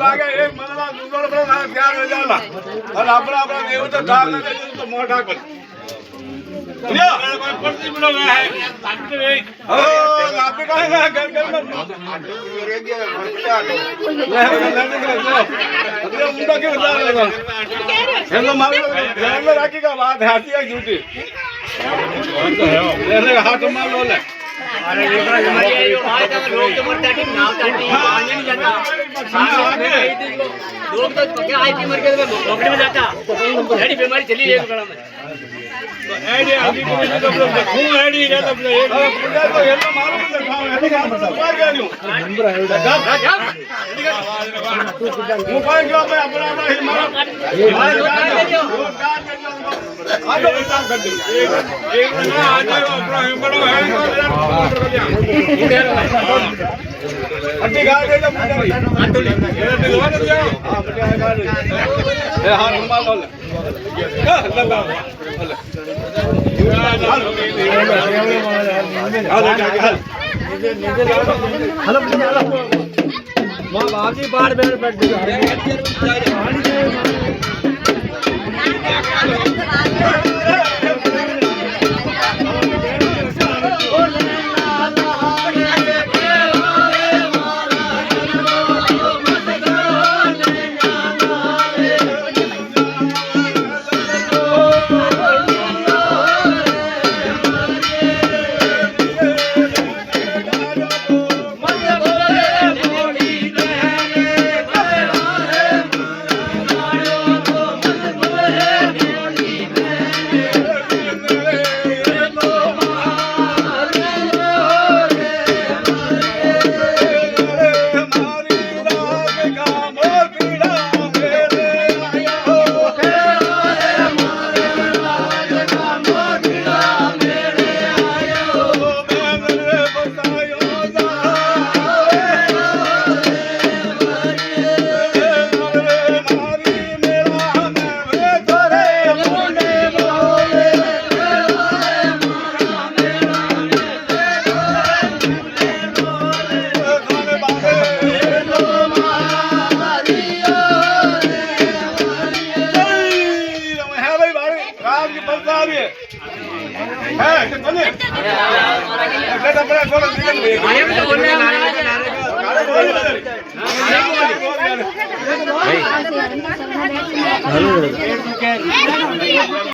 લાગે એક મનના દુગળ પર પ્યાર હો जाला અને આપણા દેવ તો ઢાક લગે તો મોઢા કર લ્યો કોઈ પડતી બડો હે ઓ આપે કહે ઘર ઘર में रे गया फटा दो अरे मुंडा क्यों जा रहा है हम तो मार ध्यान में रखी का बात है हाथी है झूठी कौन तो है ले हाथ मार लो ले अरे ये हमारी ये जो भाई का लोग तो मरता है नाव ताटी पानी नहीं जाता लोग तो क्या आईपी मर के नौकरी में जाता एडी बीमारी चली एक गड़ा में तो एडी अभी को तो खून एडी रे तो एक मुंडा तो हेलो मारो तो खाओ एडी का मार गया न्यू नंबर है वो कोई जो मैं अपना ही मारो आजो काम कर दे एक ना आ जाओ अपना ही बड़ो है अड्डी गा दे जब अड्डी दिलवा दे जाओ हां बेटा गा दे ए हां रुमाल लो लगा हेलो मां बाजी बाहर बैठ है